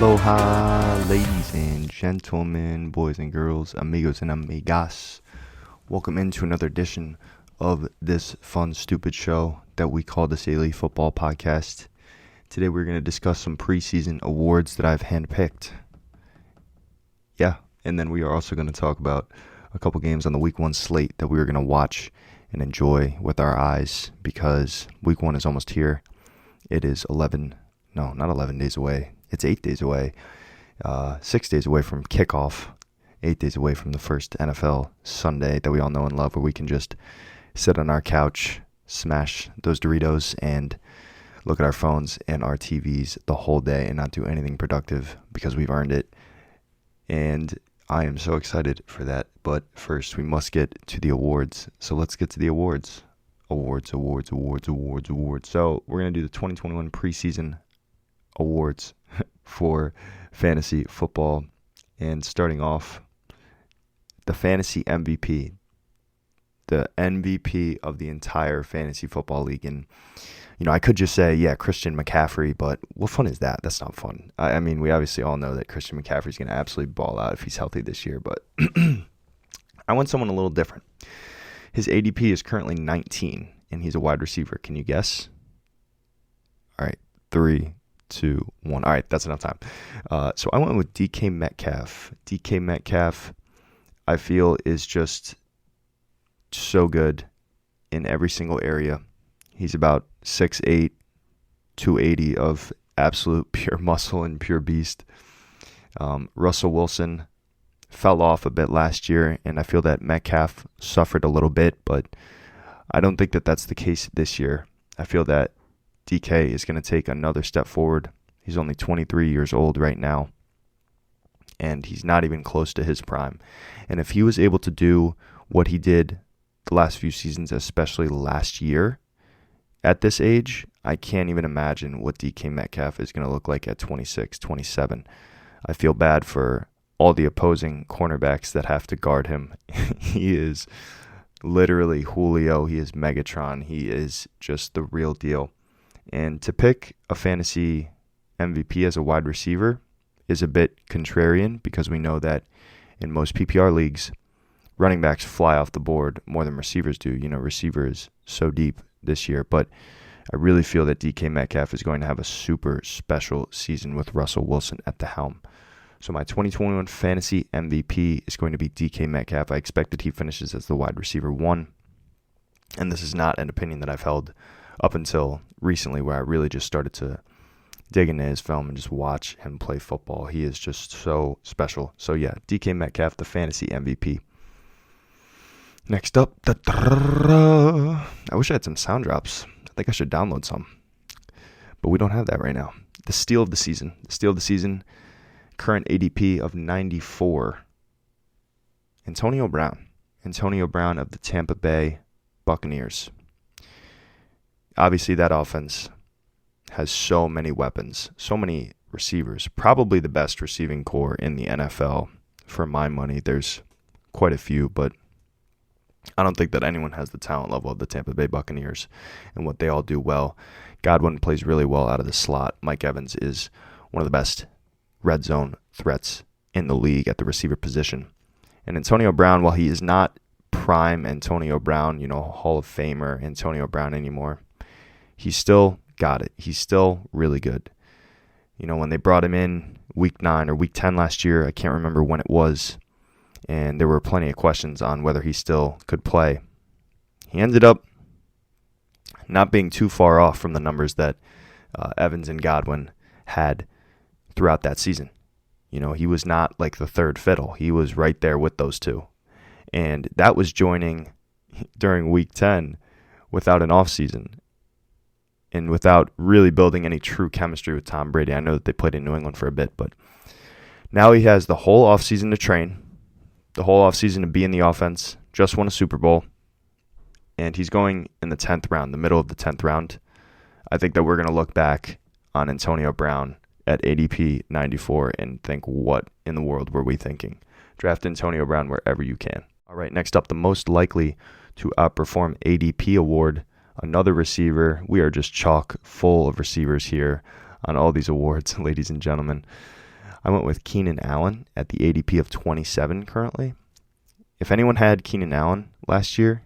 Aloha, ladies and gentlemen, boys and girls, amigos and amigas. Welcome into another edition of this fun, stupid show that we call the Daily Football Podcast. Today we're going to discuss some preseason awards that I've handpicked. Yeah, and then we are also going to talk about a couple games on the Week 1 slate that we are going to watch and enjoy with our eyes because Week 1 is almost here. It is not 11 days away. It's 8 days away, 6 days away from kickoff, 8 days away from the first NFL Sunday that we all know and love, where we can just sit on our couch, smash those Doritos, and look at our phones and our TVs the whole day and not do anything productive because we've earned it. And I am so excited for that. But first, we must get to the awards. So let's get to the awards. Awards. So we're going to do the 2021 preseason awards for fantasy football, and starting off, the fantasy MVP, the MVP of the entire fantasy football league. And I could just say, Christian McCaffrey, but what fun is that? That's not fun. I mean, we obviously all know that Christian McCaffrey is going to absolutely ball out if he's healthy this year, but I want someone a little different. His ADP is currently 19, and he's a wide receiver. Can you guess? All right, 3, 2, 1. All right, that's enough time. So I went with DK Metcalf. DK Metcalf, I feel, is just so good in every single area. He's about 6'8", 280 of absolute pure muscle and pure beast. Russell Wilson fell off a bit last year, and I feel that Metcalf suffered a little bit, but I don't think that that's the case this year. I feel that DK is going to take another step forward. He's only 23 years old right now, and he's not even close to his prime. And if he was able to do what he did the last few seasons, especially last year, at this age, I can't even imagine what DK Metcalf is going to look like at 26, 27. I feel bad for all the opposing cornerbacks that have to guard him. He is literally Julio. He is Megatron. He is just the real deal. And to pick a fantasy MVP as a wide receiver is a bit contrarian because we know that in most PPR leagues, running backs fly off the board more than receivers do. Receiver is so deep this year, but I really feel that DK Metcalf is going to have a super special season with Russell Wilson at the helm. So my 2021 fantasy MVP is going to be DK Metcalf. I expect that he finishes as the wide receiver 1. And this is not an opinion that I've held up until recently, where I really just started to dig into his film and just watch him play football. He is just so special. So yeah, DK Metcalf, the fantasy MVP. Next up, I wish I had some sound drops. I think I should download some, but we don't have that right now. The steal of the season, current ADP of 94. Antonio Brown of the Tampa Bay Buccaneers. Obviously, that offense has so many weapons, so many receivers, probably the best receiving core in the NFL. For my money, there's quite a few, but I don't think that anyone has the talent level of the Tampa Bay Buccaneers and what they all do well. Godwin plays really well out of the slot. Mike Evans is one of the best red zone threats in the league at the receiver position. And Antonio Brown, while he is not prime Antonio Brown, Hall of Famer Antonio Brown anymore, he's still got it. He's still really good. When they brought him in week 9 or week 10 last year, I can't remember when it was, and there were plenty of questions on whether he still could play. He ended up not being too far off from the numbers that Evans and Godwin had throughout that season. He was not like the third fiddle. He was right there with those two. And that was joining during week 10 without an offseason and without really building any true chemistry with Tom Brady. I know that they played in New England for a bit, but now he has the whole offseason to train, the whole offseason to be in the offense, just won a Super Bowl, and he's going in the 10th round, the middle of the 10th round. I think that we're going to look back on Antonio Brown at ADP 94 and think, what in the world were we thinking? Draft Antonio Brown wherever you can. All right, next up, the most likely to outperform ADP award, another receiver. We are just chock full of receivers here on all these awards, ladies and gentlemen. I went with Keenan Allen at the ADP of 27 currently. If anyone had Keenan Allen last year,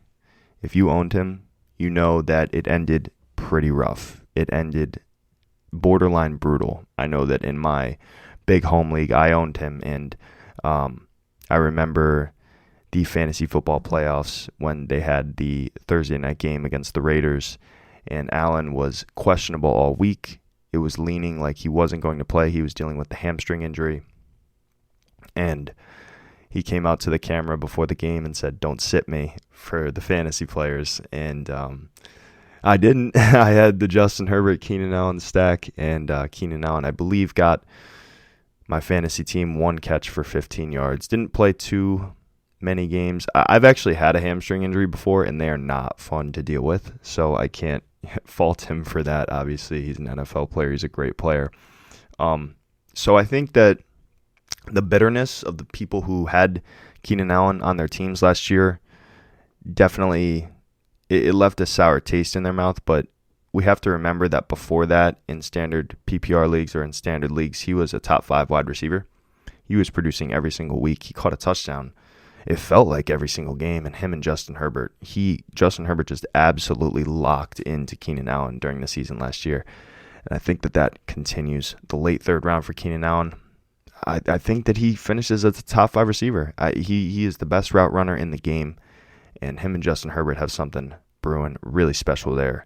if you owned him, you know that it ended pretty rough. It ended borderline brutal. I know that in my big home league, I owned him, and I remember the fantasy football playoffs when they had the Thursday night game against the Raiders, and Allen was questionable all week. It was leaning like he wasn't going to play. He was dealing with the hamstring injury, and he came out to the camera before the game and said, "Don't sit me," for the fantasy players, and I didn't. I had the Justin Herbert, Keenan Allen stack, and Keenan Allen, I believe, got my fantasy team 1 catch for 15 yards. Didn't play too many games. I've actually had a hamstring injury before, and they are not fun to deal with, so I can't fault him for that. Obviously, he's an NFL player. He's a great player. So I think that the bitterness of the people who had Keenan Allen on their teams last year definitely it left a sour taste in their mouth, but we have to remember that before that, in standard PPR leagues or in standard leagues, he was a top 5 wide receiver. He was producing every single week. He caught a touchdown. It felt like every single game, and him and Justin Herbert just absolutely locked into Keenan Allen during the season last year. And I think that continues. The late 3rd round for Keenan Allen, I think that he finishes as a top 5 receiver. He is the best route runner in the game, and him and Justin Herbert have something brewing really special there.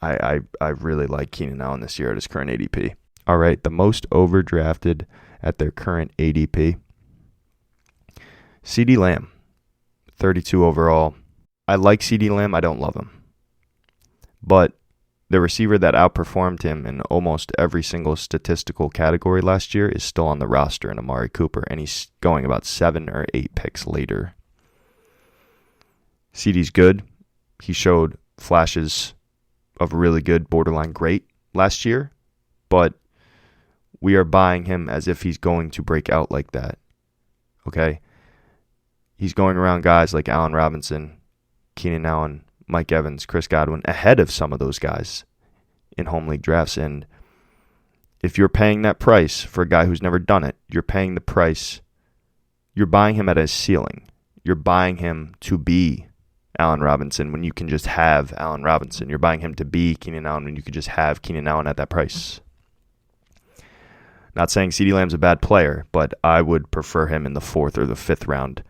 I really like Keenan Allen this year at his current ADP. All right, the most overdrafted at their current ADP. CeeDee Lamb, 32 overall. I like CeeDee Lamb. I don't love him. But the receiver that outperformed him in almost every single statistical category last year is still on the roster in Amari Cooper, and he's going about 7 or 8 picks later. CeeDee's good. He showed flashes of really good, borderline great last year, but we are buying him as if he's going to break out like that. Okay? He's going around guys like Allen Robinson, Keenan Allen, Mike Evans, Chris Godwin, ahead of some of those guys in home league drafts. And if you're paying that price for a guy who's never done it, you're paying the price. You're buying him at his ceiling. You're buying him to be Allen Robinson when you can just have Allen Robinson. You're buying him to be Keenan Allen when you could just have Keenan Allen at that price. Not saying CeeDee Lamb's a bad player, but I would prefer him in the 4th or the 5th round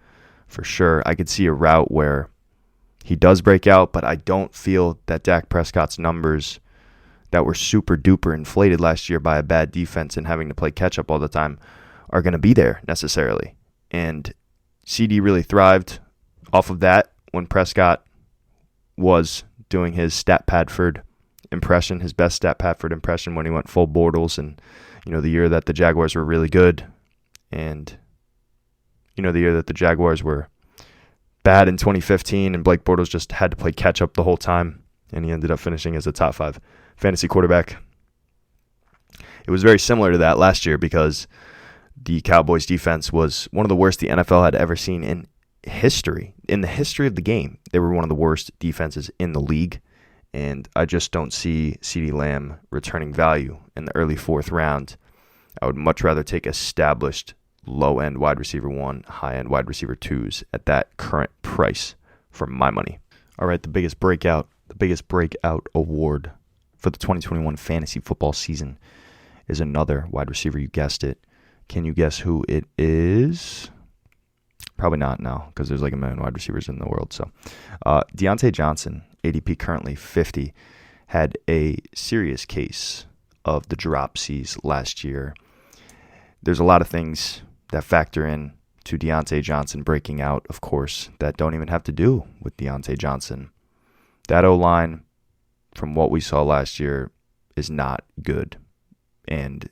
for sure. I could see a route where he does break out, but I don't feel that Dak Prescott's numbers that were super duper inflated last year by a bad defense and having to play catch up all the time are going to be there necessarily. And CD really thrived off of that when Prescott was doing his Stat Padford impression, his best Stat Padford impression when he went full Bortles, and the year that the Jaguars were really good, and the year that the Jaguars were bad in 2015, and Blake Bortles just had to play catch up the whole time, and he ended up finishing as a top 5 fantasy quarterback. It was very similar to that last year because the Cowboys defense was one of the worst the NFL had ever seen in history. In the history of the game, they were one of the worst defenses in the league, and I just don't see CeeDee Lamb returning value in the early 4th round. I would much rather take established low-end wide receiver 1, high-end wide receiver 2s at that current price for my money. All right, the biggest breakout award for the 2021 fantasy football season is another wide receiver. You guessed it. Can you guess who it is? Probably not now, because there's like a million wide receivers in the world. So, Deontay Johnson, ADP currently 50, had a serious case of the dropsies last year. There's a lot of things that factor in to Deontay Johnson breaking out, of course, that don't even have to do with Deontay Johnson. That O-line, from what we saw last year, is not good. And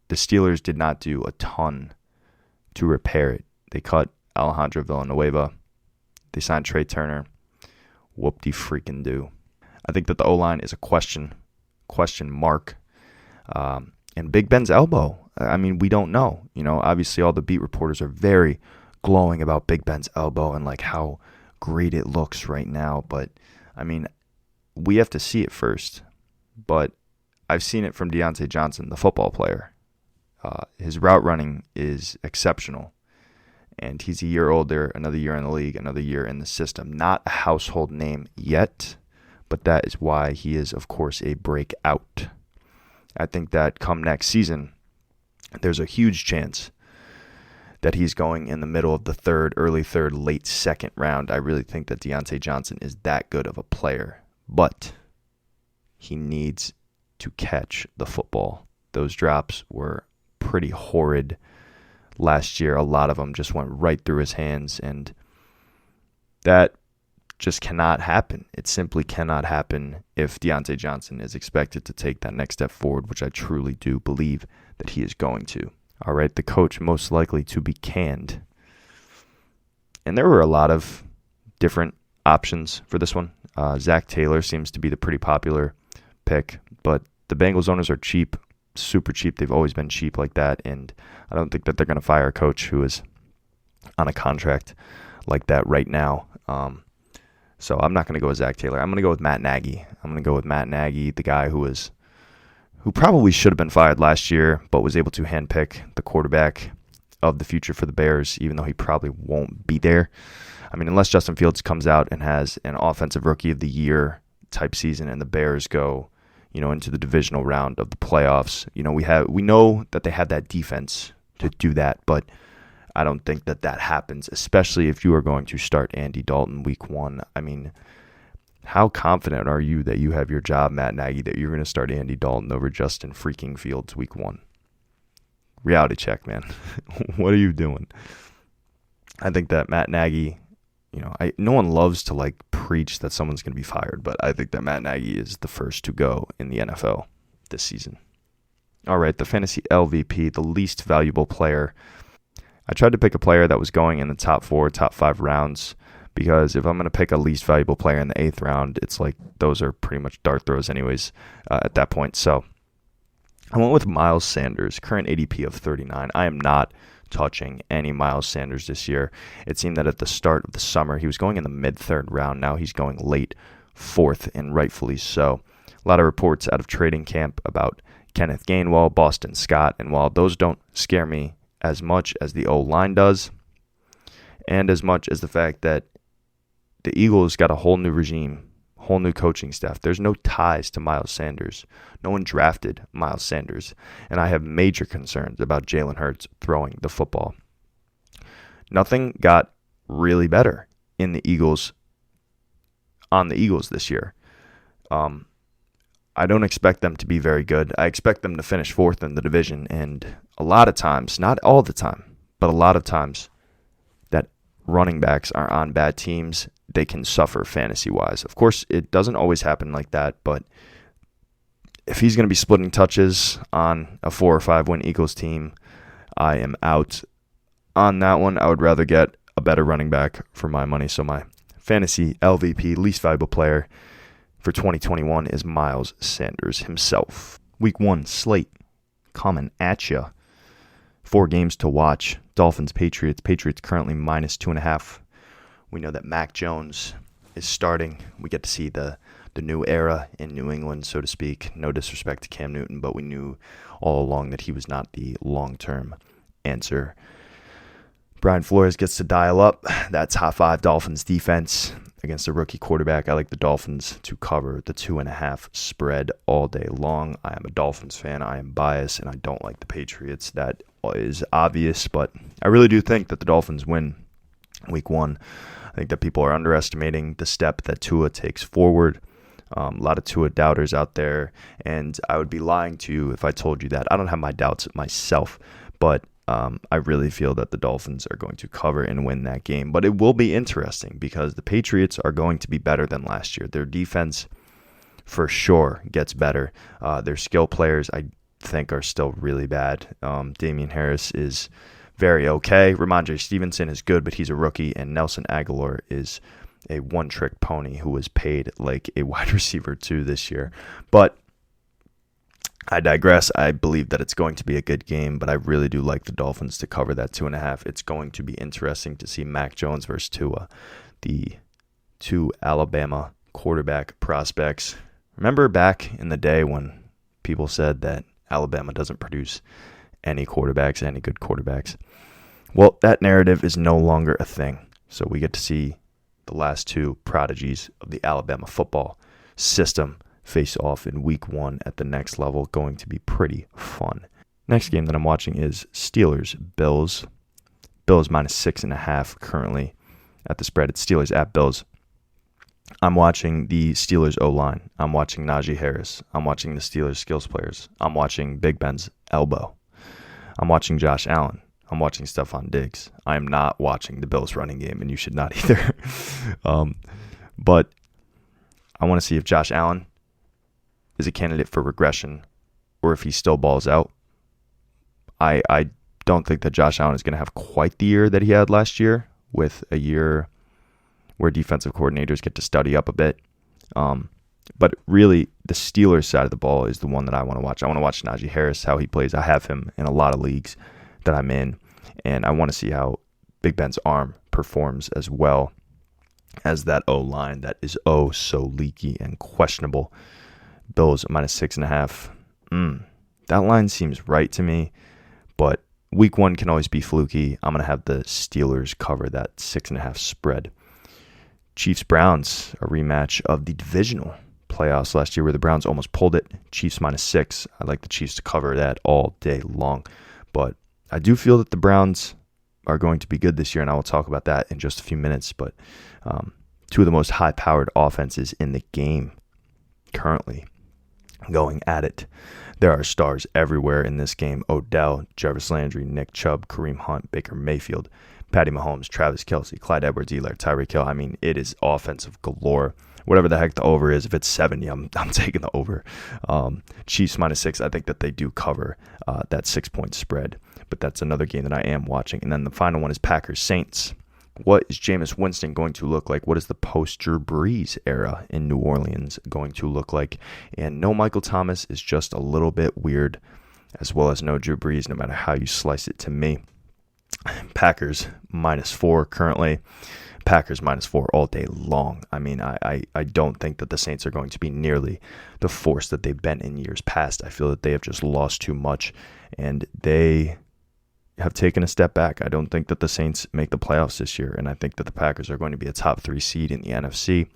the Steelers did not do a ton to repair it. They cut Alejandro Villanueva. They signed Trey Turner. Whoop-de-freaking-do. I think that the O-line is a question mark. And Big Ben's elbow, I mean, we don't know. Obviously all the beat reporters are very glowing about Big Ben's elbow and like how great it looks right now. But, I mean, we have to see it first. But I've seen it from Deontay Johnson, the football player. His route running is exceptional. And he's a year older, another year in the league, another year in the system. Not a household name yet, but that is why he is, of course, a breakout. I think that come next season, there's a huge chance that he's going in the middle of the third, early third, late second round. I really think that Deontay Johnson is that good of a player, but he needs to catch the football. Those drops were pretty horrid last year. A lot of them just went right through his hands, and that just cannot happen. It simply cannot happen if Deontay Johnson is expected to take that next step forward, which I truly do believe that he is going to. All right, the coach most likely to be canned. And there were a lot of different options for this one. Zach Taylor seems to be the pretty popular pick, but the Bengals owners are cheap, super cheap. They've always been cheap like that, and I don't think that they're going to fire a coach who is on a contract like that right now. So I'm not going to go with Zach Taylor. I'm going to go with Matt Nagy. The guy who probably should have been fired last year, but was able to handpick the quarterback of the future for the Bears, even though he probably won't be there. I mean, unless Justin Fields comes out and has an offensive rookie of the year type season and the Bears go, into the divisional round of the playoffs. We know that they have that defense to do that, but I don't think that happens, especially if you are going to start Andy Dalton week 1. I mean, how confident are you that you have your job, Matt Nagy, that you're going to start Andy Dalton over Justin freaking Fields week 1? Reality check, man. What are you doing? I think that Matt Nagy, no one loves to preach that someone's going to be fired, but I think that Matt Nagy is the first to go in the NFL this season. All right, the fantasy LVP, the least valuable player. I tried to pick a player that was going in the top 4, top 5 rounds, because if I'm going to pick a least valuable player in the 8th round, it's like those are pretty much dart throws anyways at that point. So I went with Miles Sanders, current ADP of 39. I am not touching any Miles Sanders this year. It seemed that at the start of the summer, he was going in the mid-3rd round. Now he's going late 4th, and rightfully so. A lot of reports out of training camp about Kenneth Gainwell, Boston Scott, and while those don't scare me as much as the O-line does, and as much as the fact that the Eagles got a whole new regime, whole new coaching staff. There's no ties to Miles Sanders. No one drafted Miles Sanders. And I have major concerns about Jalen Hurts throwing the football. Nothing got really better on the Eagles this year. I don't expect them to be very good. I expect them to finish 4th in the division. And a lot of times, not all the time, but a lot of times that running backs are on bad teams, they can suffer fantasy-wise. Of course, it doesn't always happen like that, but if he's going to be splitting touches on a 4 or 5 win Eagles team, I am out on that one. I would rather get a better running back for my money. So my fantasy LVP, least valuable player for 2021, is Miles Sanders himself. Week 1 slate coming at ya. 4 games to watch. Dolphins, Patriots. Patriots currently -2.5. We know that Mac Jones is starting. We get to see the new era in New England, so to speak. No disrespect to Cam Newton, but we knew all along that he was not the long-term answer. Brian Flores gets to dial up that top 5 Dolphins defense against a rookie quarterback. I like the Dolphins to cover the 2.5 spread all day long. I am a Dolphins fan. I am biased, and I don't like the Patriots. That is obvious, but I really do think that the Dolphins win week 1. I think that people are underestimating the step that Tua takes forward. A lot of Tua doubters out there, and I would be lying to you if I told you that. I don't have my doubts myself, but I really feel that the Dolphins are going to cover and win that game. But it will be interesting because the Patriots are going to be better than last year. Their defense for sure gets better. Their skill players, I think, are still really bad. Damian Harris is very okay. Ramondre Stevenson is good, but he's a rookie, and Nelson Aguilar is a one-trick pony who was paid like a wide receiver too this year. But I digress. I believe that it's going to be a good game, but I really do like the Dolphins to cover that 2.5. It's going to be interesting to see Mac Jones versus Tua, the 2 Alabama quarterback prospects. Remember back in the day when people said that Alabama doesn't produce any quarterbacks, any good quarterbacks. Well, that narrative is no longer a thing. So we get to see the last two prodigies of the Alabama football system face off in week 1 at the next level. Going to be pretty fun. Next game that I'm watching is Steelers-Bills. Bills minus 6.5 currently at the spread. It's Steelers at Bills. I'm watching the Steelers O-line. I'm watching Najee Harris. I'm watching the Steelers skills players. I'm watching Big Ben's elbow. I'm watching Josh Allen. I'm watching Stephon Diggs. I am not watching the Bills running game, and you should not either. But I want to see if Josh Allen is a candidate for regression or if he still balls out. I don't think that Josh Allen is going to have quite the year that he had last year, with a year where defensive coordinators get to study up a bit. But really, the Steelers side of the ball is the one that I want to watch. I want to watch Najee Harris, how he plays. I have him in a lot of leagues that I'm in, and I want to see how Big Ben's arm performs as well as that O-line that is oh so leaky and questionable. Bills minus 6.5. That line seems right to me, but week 1 can always be fluky. I'm going to have the Steelers cover that 6.5 spread. Chiefs-Browns, a rematch of the divisional playoffs last year where the Browns almost pulled it. Chiefs minus 6. I like the Chiefs to cover that all day long. But I do feel that the Browns are going to be good this year, and I will talk about that in just a few minutes. But two of the most high-powered offenses in the game currently going at it. There are stars everywhere in this game. Odell, Jarvis Landry, Nick Chubb, Kareem Hunt, Baker Mayfield, Patty Mahomes, Travis Kelce, Clyde Edwards-Helaire, Tyreek Hill. I mean, it is offensive galore. Whatever the heck the over is, if it's 70, I'm taking the over. Chiefs minus 6, I think that they do cover that 6-point spread. But that's another game that I am watching. And then the final one is Packers-Saints. What is Jameis Winston going to look like? What is the post-Drew Brees era in New Orleans going to look like? And no Michael Thomas is just a little bit weird, as well as no Drew Brees, no matter how you slice it to me. Packers minus 4 currently. Packers minus 4 all day long. I mean, I don't think that the Saints are going to be nearly the force that they've been in years past. I feel that they have just lost too much, and they have taken a step back. I don't think that the Saints make the playoffs this year, and I think that the Packers are going to be a top 3 seed in the NFC.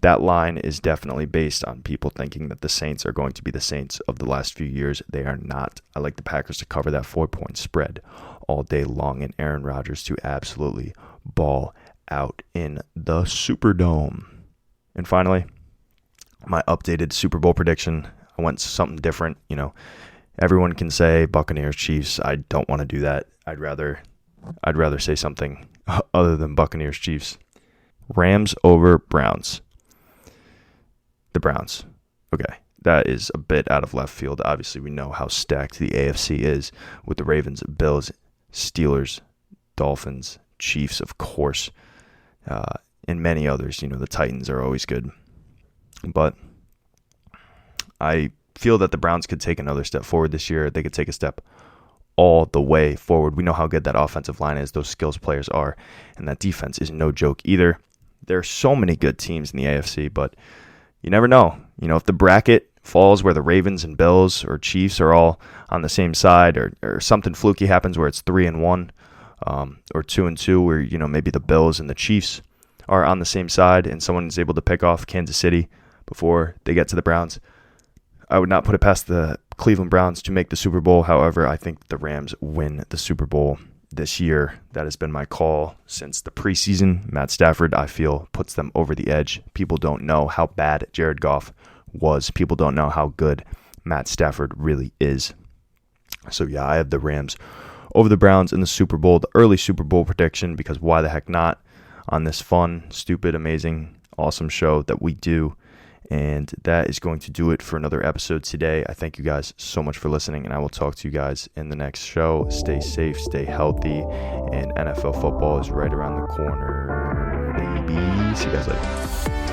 That line is definitely based on people thinking that the Saints are going to be the Saints of the last few years. They are not. I like the Packers to cover that 4-point spread all day long, and Aaron Rodgers to absolutely ball out in the Superdome. And finally, my updated Super Bowl prediction. I went something different. You know, everyone can say Buccaneers, Chiefs. I don't want to do that. I'd rather say something other than Buccaneers, Chiefs. Rams over Browns. The Browns. Okay, that is a bit out of left field. Obviously, we know how stacked the AFC is with the Ravens, Bills, Steelers, Dolphins, Chiefs, of course, and many others. You know, the Titans are always good. But I feel that the Browns could take another step forward this year. They could take a step all the way forward. We know how good that offensive line is, those skills players are, and that defense is no joke either. There are so many good teams in the AFC, but you never know. You know, if the bracket falls where the Ravens and Bills or Chiefs are all on the same side, or something fluky happens where it's 3-1, or 2-2, where, you know, maybe the Bills and the Chiefs are on the same side and someone is able to pick off Kansas City before they get to the Browns, I would not put it past the Cleveland Browns to make the Super Bowl. However, I think the Rams win the Super Bowl this year. That has been my call since the preseason. Matt Stafford, I feel, puts them over the edge. People don't know how bad Jared Goff was. People don't know how good Matt Stafford really is. So yeah, I have the Rams over the Browns in the Super Bowl, the early Super Bowl prediction, because why the heck not on this fun, stupid, amazing, awesome show that we do. And that is going to do it for another episode today. I thank you guys so much for listening, and I will talk to you guys in the next show. Stay safe, stay healthy, and NFL football is right around the corner, baby. See you guys later.